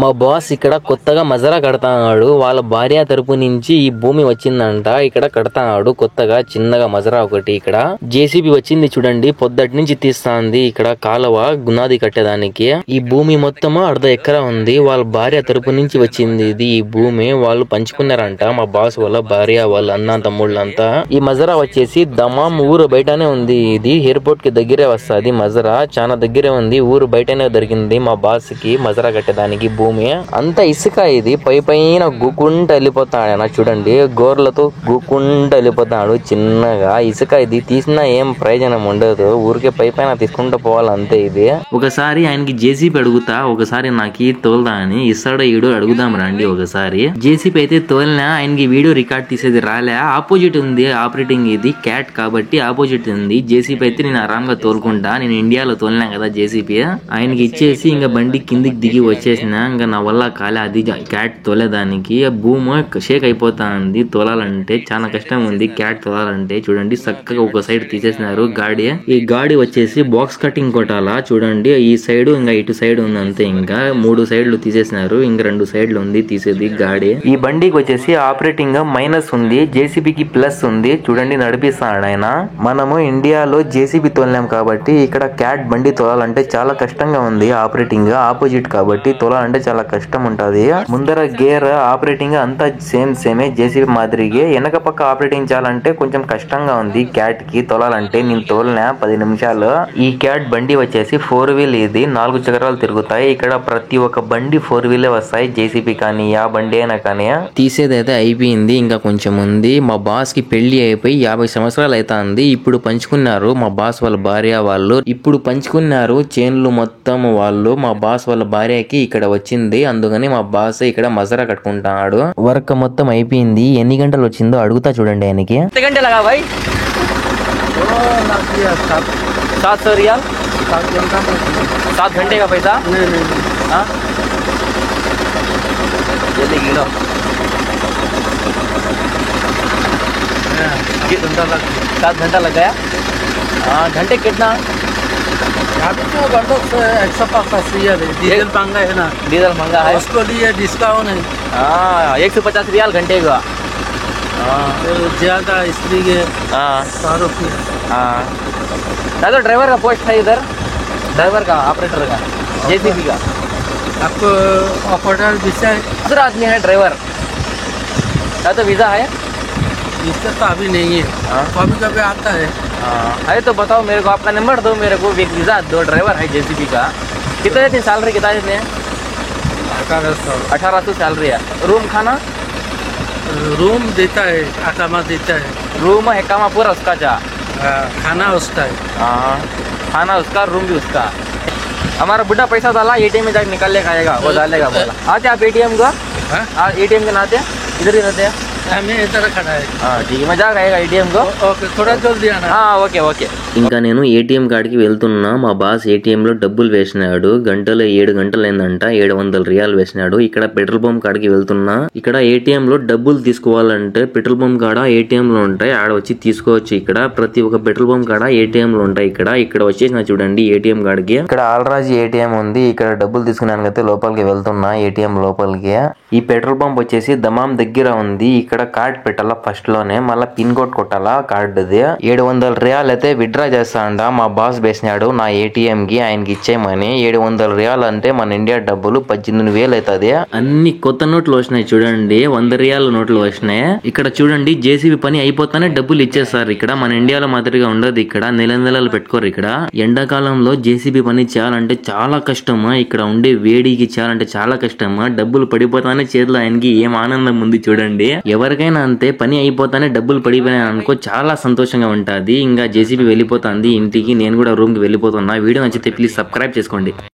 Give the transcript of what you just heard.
మా బాస్ ఇక్కడ కొత్తగా మజరా కడతాడు. వాళ్ళ భార్య తరపు నుంచి ఈ భూమి వచ్చిందంట. ఇక్కడ కడతాడు కొత్తగా చిన్నగా మజరా ఒకటి. ఇక్కడ జేసీబీ వచ్చింది చూడండి, పొద్దటి నుంచి తీస్తాంది. ఇక్కడ కాలువ గునాది కట్టేదానికి. ఈ భూమి మొత్తం అర్ధ ఎకరా ఉంది. వాళ్ళ భార్య తరపు నుంచి వచ్చింది ఇది. ఈ భూమి వాళ్ళు పంచుకున్నారంట. మా బాస్ వాళ్ళ భార్య వాళ్ళ అన్న తమ్ముళ్ళంతా. ఈ మజరా వచ్చేసి దమాం ఊరు బయటనే ఉంది. ఇది ఎయిర్పోర్ట్ కి దగ్గరే వస్తుంది. మజరా చాలా దగ్గరే ఉంది. ఊరు బయటనే దొరికింది మా బాస్ కి మజరా కట్టేదానికి. భూమి అంత ఇసుక. ఇది పైన గుకుంట వెళ్ళిపోతాడు ఆయన చూడండి, గోర్లతో గుకుంట వెళ్ళిపోతాడు చిన్నగా. ఇసుక ఇది తీసినా ఏం ప్రయోజనం ఉండదు, ఊరికే పైన తీసుకుంటూ పోవాలి అంతే. ఇది ఒకసారి ఆయనకి జేసీపీ అడుగుతా, ఒకసారి నాకు తోలుదా అని. ఇస్తాడో ఈడో అడుగుదాం రండి ఒకసారి. జేసీపీ అయితే తోలినా ఆయనకి వీడియో రికార్డ్ తీసేది రాలే. ఆపోజిట్ ఉంది ఆపరేటింగ్, ఇది క్యాట్ కాబట్టి ఆపోజిట్ ఉంది. జేసీపీ అయితే నేను ఆరాంగా తోలుకుంటా. నేను ఇండియాలో తోలినా కదా జేసీపీ. ఆయనకి ఇచ్చేసి ఇంకా బండి కిందికి దిగి వచ్చేసిన. ఇంకా నా వల్ల కాలే అది క్యాట్ తోలేదానికి. భూమి షేక్ అయిపోతా ఉంది. తోలాలంటే చాలా కష్టం ఉంది క్యాట్ తోలాలంటే. చూడండి చక్కగా ఒక సైడ్ తీసేసినారు గాడి. ఈ గాడి వచ్చేసి బాక్స్ కటింగ్ కొట్టాలా చూడండి. ఈ సైడ్ ఇంకా ఇటు సైడ్ ఉంది అంతే. ఇంకా 3 సైడ్లు తీసేసినారు, ఇంకా 2 సైడ్లు ఉంది తీసేది గాడి. ఈ బండికి వచ్చేసి ఆపరేటింగ్ మైనస్ ఉంది, జేసీబీకి ప్లస్ ఉంది. చూడండి నడిపిస్తాడు ఆయన. మనము ఇండియాలో జేసీబీ తోలినాం కాబట్టి ఇక్కడ క్యాట్ బండి తోలాలంటే చాలా కష్టంగా ఉంది. ఆపరేటింగ్ ఆపోజిట్ కాబట్టి తోలాలంటే చాలా కష్టం ఉంటది. ముందర గేర్ ఆపరేటింగ్ అంతా సేమే జేసీబీ మాదిరిగే. వెనక పక్క ఆపరేటింగ్ చేయాలంటే కొంచెం కష్టంగా ఉంది క్యాట్ కి తోలాలంటే. నేను తోలినా 10 నిమిషాలు. ఈ క్యాట్ బండి వచ్చేసి 4 వీల్. ఇది 4 చక్రాలు తిరుగుతాయి. ఇక్కడ ప్రతి ఒక్క బండి 4 వీలే వస్తాయి. జేసీబీ కానీ యా బండి అయినా కానీ. తీసేదైతే అయిపోయింది, ఇంకా కొంచెం ఉంది. మా బాస్ కి పెళ్లి అయిపోయి 50 సంవత్సరాలు అవుతుంది. ఇప్పుడు పంచుకున్నారు మా బాస్ వాళ్ళ భార్య వాళ్ళు. ఇప్పుడు పంచుకున్నారు చేన్లు మొత్తం వాళ్ళు. మా బాస్ వాళ్ళ భార్యకి ఇక్కడ వచ్చింది, అందుకని మా బాస్ ఇక్కడ మజరా కట్టుకుంటాడు. వర్క్ మొత్తం అయిపోయింది. ఎన్ని గంటలు వచ్చిందో అడుగుతా చూడండి ఆయనకి. 700 रियाल 7 घंटे का पैसा हाँ जल्दी गिनो 7 घंटा लग गया। हाँ घंटे कितना? डीजल महंगा है ना, डीजल महंगा है, उसको लिए डिस्काउंट है। हाँ 150 रियाल घंटे का। हाँ ज़्यादा इसलिए 100 रुपये। हाँ तो ड्राइवर का पोस्ट है इधर, ड्राइवर का ऑपरेटर का जेसीबी का। आपको ऑपरेटर वीज़ा है? दूसरा आदमी है ड्राइवर का, तो वीज़ा है? वीज़ा तो अभी नहीं है, कभी कभी आता है। अरे तो बताओ मेरे को, आपका नंबर दो मेरे को, एक वीज़ा दो। ड्राइवर है जेसीबी का। कितने देते हैं सैलरी, कितना देते हैं? 1800 सैलरी है। रूम खाना? रूम देता है, अकामा देता है। रूम अकामा पूरा उसका जा, खाना उसका है। हाँ खाना उसका, रूम भी उसका। हमारा बुढ़ा पैसा डाला एटीएम में जाकर निकाल ले खाएगा, वो डालेगा बोला। आते आप एटीएम का? एटीएम के नाते इधर ही रहते हैं, हमें इधर खड़ा है। हाँ ठीक है, मैं जा रहेगा एटीएम को। ओके थोड़ा जल्दी आना। हाँ ఓకే ఓకే. ఇంకా నేను ఏటీఎం కాడికి వెళ్తున్నా. మా బాస్ ఏటీఎం లో డబ్బులు వేసినాడు. గంటలో 7 గంటలు అయిందంట. 700 రియాల్ వేసినాడు. ఇక్కడ పెట్రోల్ పంప్ కాడికి వెళ్తున్నా. ఇక్కడ ఏటీఎం లో డబ్బులు తీసుకోవాలంటే పెట్రోల్ పంప్ కాడ ఏటీఎం లో ఉంటాయి, ఆడ వచ్చి తీసుకోవచ్చు. ఇక్కడ ప్రతి ఒక్క పెట్రోల్ పంప్ కాడ ఏటీఎం లో ఉంటాయి. ఇక్కడ వచ్చేసిన చూడండి ఏటీఎం కాడికి. ఇక్కడ ఆల్రాజీ ఏటీఎం ఉంది. ఇక్కడ డబ్బులు తీసుకున్నానైతే లోపలికి వెళ్తున్నా ఏటీఎం లోపలికి. ఈ పెట్రోల్ పంప్ వచ్చేసి దమాం దగ్గర ఉంది. ఇక్కడ కార్డ్ పెట్టాలా ఫస్ట్ లోనే, మళ్ళీ పిన్ కోడ్ కొట్టాలా కార్డుది. 700 రియాల్ అయితే విత్డ్రా చేస్తాండ మా బాస్ వేసినాడు నా ఏటీఎం కి. ఆయనకి ఇచ్చేయమని. 700 రియాల్ అంటే మన ఇండియా డబ్బులు 18,000 అవుతుంది. అన్ని కొత్త నోట్లు వచ్చినాయి చూడండి, 100 రియాల నోట్లు వచ్చినాయి. ఇక్కడ చూడండి జేసీబీ పని అయిపోతానే డబ్బులు ఇచ్చేస్తారు. ఇక్కడ మన ఇండియాలో మాదిరిగా ఉండదు. ఇక్కడ నెలలు పెట్టుకోరు. ఇక్కడ ఎండాకాలంలో జేసీబీ పని చేయాలంటే చాలా కష్టమా. ఇక్కడ ఉండే వేడికి చేయాలంటే చాలా కష్టమా. డబ్బులు పడిపోతానే చేతిలో ఆయనకి ఏం ఆనందం ఉంది చూడండి. ఎవరికైనా అంతే, పని అయిపోతానే డబ్బులు పడిపోయాయి అనుకో చాలా సంతోషంగా ఉంటుంది. ఇంకా జేసీబీ వెళ్ళిపోతుంది ఇంటికి. నేను కూడా రూమ్ కి వెళ్ళిపోతున్నా. వీడియో నచ్చితే ప్లీజ్ సబ్స్క్రైబ్ చేసుకోండి.